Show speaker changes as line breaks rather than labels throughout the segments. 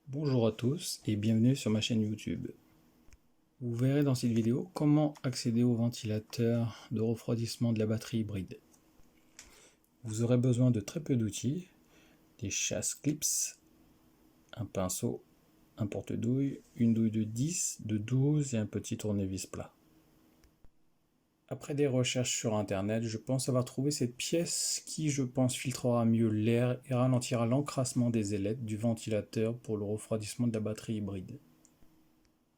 Bonjour à tous et bienvenue sur ma chaîne YouTube. Vous verrez dans cette vidéo comment accéder au ventilateur de refroidissement de la batterie hybride. Vous aurez besoin de très peu d'outils, des chasse clips, un pinceau, un porte-douille, une douille de 10, de 12 et un petit tournevis plat. Après des recherches sur internet, je pense avoir trouvé cette pièce qui, je pense, filtrera mieux l'air et ralentira l'encrassement des ailettes du ventilateur pour le refroidissement de la batterie hybride.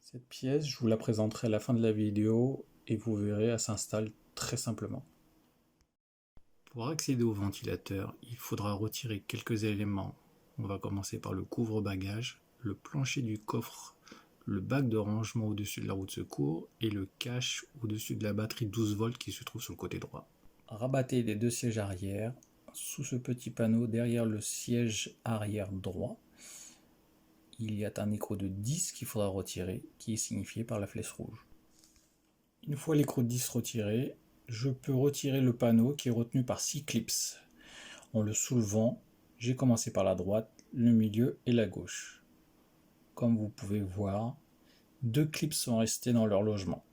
Cette pièce, je vous la présenterai à la fin de la vidéo et vous verrez, elle s'installe très simplement. Pour accéder au ventilateur, il faudra retirer quelques éléments. On va commencer par le couvre-bagages, le plancher du coffre, le bac de rangement au-dessus de la roue de secours et le cache au-dessus de la batterie 12 volts qui se trouve sur le côté droit. Rabattez les deux sièges arrière sous ce petit panneau derrière le siège arrière droit. Il y a un écrou de 10 qu'il faudra retirer, qui est signifié par la flèche rouge. Une fois l'écrou de 10 retiré, je peux retirer le panneau qui est retenu par 6 clips. En le soulevant, j'ai commencé par la droite, le milieu et la gauche. Comme vous pouvez voir, 2 clips sont restés dans leur logement.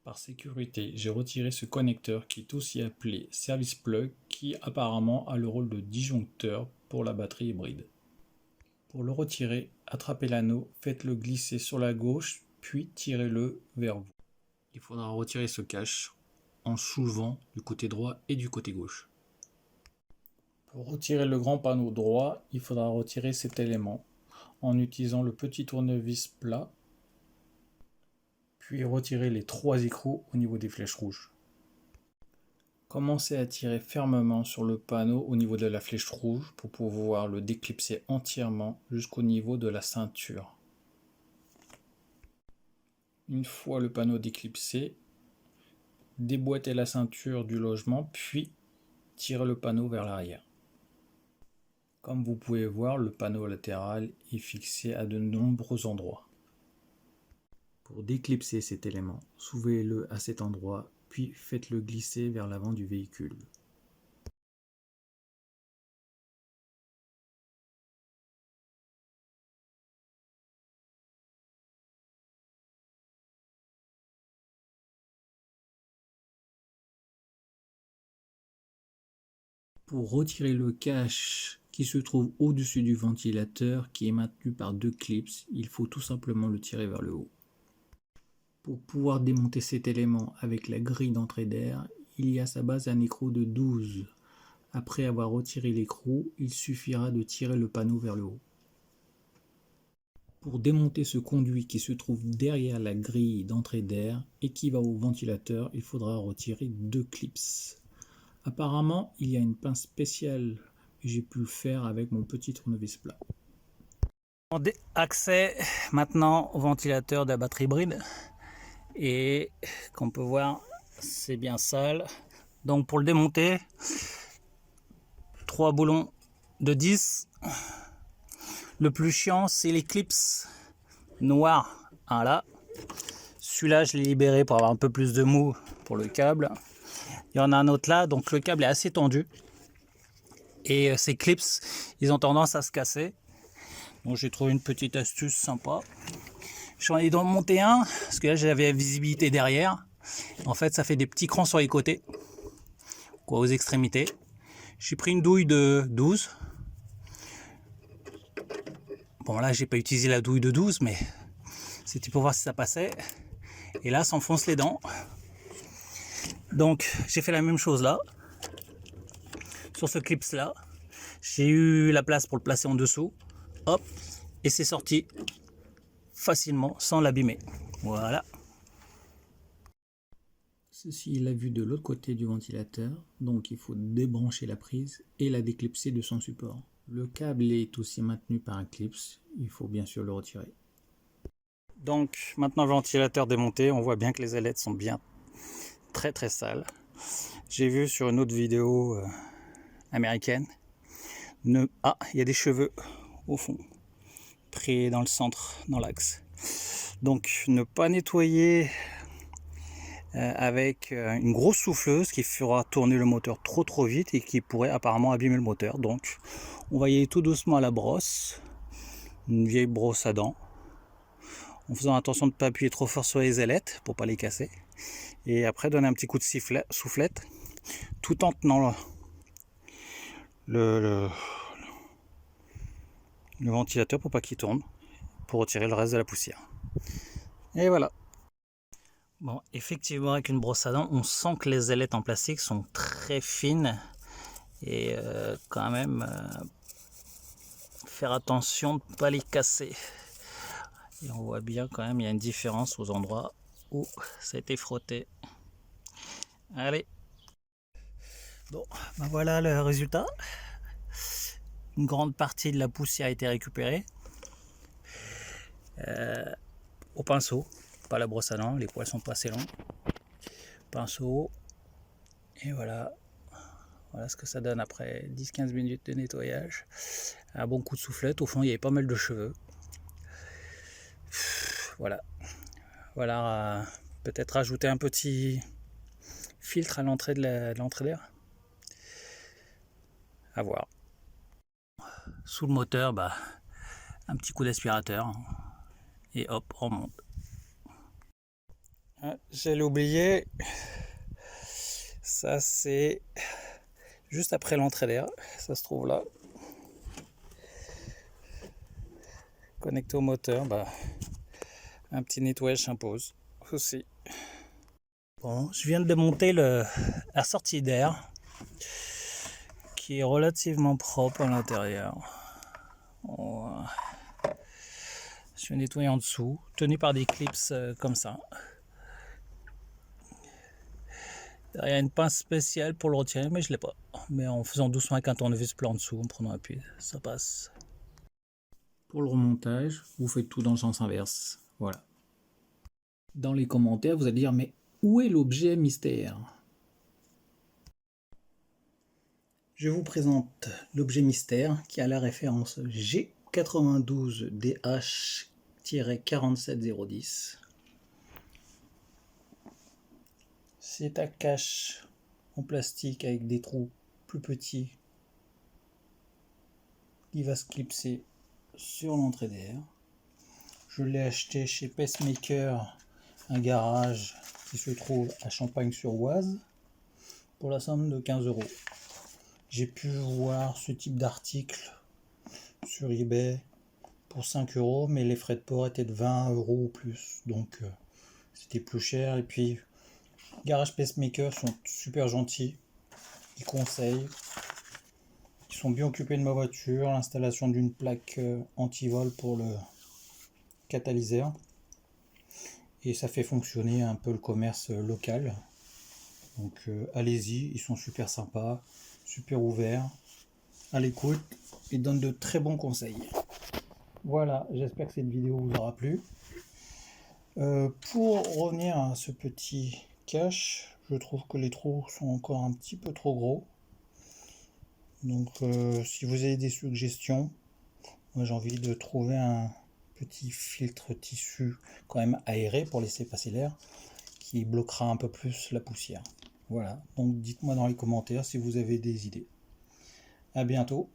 Par sécurité, j'ai retiré ce connecteur qui est aussi appelé service plug, qui apparemment a le rôle de disjoncteur pour la batterie hybride. Pour le retirer, attrapez l'anneau, faites-le glisser sur la gauche, puis tirez-le vers vous. Il faudra retirer ce cache en soulevant du côté droit et du côté gauche. Pour retirer le grand panneau droit, il faudra retirer cet élément en utilisant le petit tournevis plat, puis retirer les 3 écrous au niveau des flèches rouges. Commencez à tirer fermement sur le panneau au niveau de la flèche rouge pour pouvoir le déclipser entièrement jusqu'au niveau de la ceinture. Une fois le panneau déclipsé, déboîtez la ceinture du logement puis tirez le panneau vers l'arrière. Comme vous pouvez voir, le panneau latéral est fixé à de nombreux endroits. Pour déclipser cet élément, soulevez-le à cet endroit puis faites-le glisser vers l'avant du véhicule. Pour retirer le cache qui se trouve au-dessus du ventilateur qui est maintenu par 2 clips, il faut tout simplement le tirer vers le haut. Pour pouvoir démonter cet élément avec la grille d'entrée d'air, il y a à sa base un écrou de 12. Après avoir retiré l'écrou, il suffira de tirer le panneau vers le haut. Pour démonter ce conduit qui se trouve derrière la grille d'entrée d'air et qui va au ventilateur, il faudra retirer 2 clips. Apparemment, il y a une pince spéciale et j'ai pu le faire avec mon petit tournevis plat. Accès maintenant au ventilateur de la batterie hybride. Et comme on peut voir, c'est bien sale. Donc pour le démonter, 3 boulons de 10. Le plus chiant, c'est les clips noirs. Voilà. Celui-là, je l'ai libéré pour avoir un peu plus de mou pour le câble. Il y en a un autre là, donc le câble est assez tendu. Et ces clips, ils ont tendance à se casser. Donc j'ai trouvé une petite astuce sympa. J'en ai donc monté un, parce que là j'avais la visibilité derrière. En fait, ça fait des petits crans sur les côtés, quoi, aux extrémités. J'ai pris une douille de 12. Bon, là, j'ai pas utilisé la douille de 12, mais c'était pour voir si ça passait. Et là, ça enfonce les dents. Donc, j'ai fait la même chose là. Sur ce clips là, j'ai eu la place pour le placer en dessous. Hop, et c'est sorti facilement sans l'abîmer. Voilà. Ceci est la vue de l'autre côté du ventilateur, donc il faut débrancher la prise et la déclipser de son support. Le câble est aussi maintenu par un clips, il faut bien sûr le retirer. Donc maintenant le ventilateur démonté, on voit bien que les ailettes sont bien très sales. J'ai vu sur une autre vidéo américaine, il y a des cheveux au fond, pris dans le centre, dans l'axe. Donc ne pas nettoyer avec une grosse souffleuse qui fera tourner le moteur trop vite et qui pourrait apparemment abîmer le moteur. Donc on va y aller tout doucement à la brosse une vieille brosse à dents, en faisant attention de ne pas appuyer trop fort sur les ailettes pour pas les casser. Et après donner un petit coup de soufflette, tout en tenant le ventilateur pour pas qu'il tourne, pour retirer le reste de la poussière. Et voilà. Bon, effectivement, avec une brosse à dents, on sent que les ailettes en plastique sont très fines et quand même faire attention de ne pas les casser. Et on voit bien quand même, il y a une différence aux endroits où ça a été frotté. Allez. Bon, ben voilà le résultat. Une grande partie de la poussière a été récupérée. Au pinceau, pas la brosse à dents, les poils sont pas assez longs. Pinceau. Et voilà. Voilà ce que ça donne après 10-15 minutes de nettoyage. Un bon coup de soufflette. Au fond, il y avait pas mal de cheveux. Voilà. Voilà. Peut-être rajouter un petit filtre à l'entrée de l'entrée d'air. À voir. Sous le moteur, bah, un petit coup d'aspirateur. Et hop, on remonte. Ah, j'allais oublier. Ça, c'est juste après l'entrée d'air. Ça se trouve là. Connecté au moteur, bah, un petit nettoyage s'impose aussi. Bon, je viens de démonter la sortie d'air qui est relativement propre à l'intérieur. Je vais nettoyer en dessous, tenu par des clips comme ça. Il y a une pince spéciale pour le retirer, mais je ne l'ai pas. Mais en faisant doucement avec un tournevis plat en dessous, en prenant appui, ça passe. Pour le remontage, vous faites tout dans le sens inverse. Voilà. Dans les commentaires, vous allez dire, mais où est l'objet mystère? Je vous présente l'objet mystère qui a la référence G92DH-47010. C'est un cache en plastique avec des trous plus petits qui va se clipser sur l'entrée d'air. Je l'ai acheté chez Pacemaker, un garage qui se trouve à Champagne-sur-Oise, pour la somme de 15 €. J'ai pu voir ce type d'article sur eBay pour 5 €, mais les frais de port étaient de 20 € ou plus, donc c'était plus cher. Et puis Garage Pacemaker sont super gentils, ils conseillent, ils sont bien occupés de ma voiture, l'installation d'une plaque anti-vol pour le catalyseur, et ça fait fonctionner un peu le commerce local. Donc allez-y, ils sont super sympas, super ouverts, à l'écoute, ils donnent de très bons conseils. Voilà, j'espère que cette vidéo vous aura plu. Pour revenir à ce petit cache, je trouve que les trous sont encore un petit peu trop gros. Donc si vous avez des suggestions, moi j'ai envie de trouver un petit filtre tissu quand même aéré pour laisser passer l'air, qui bloquera un peu plus la poussière. Voilà, donc dites-moi dans les commentaires si vous avez des idées. À bientôt.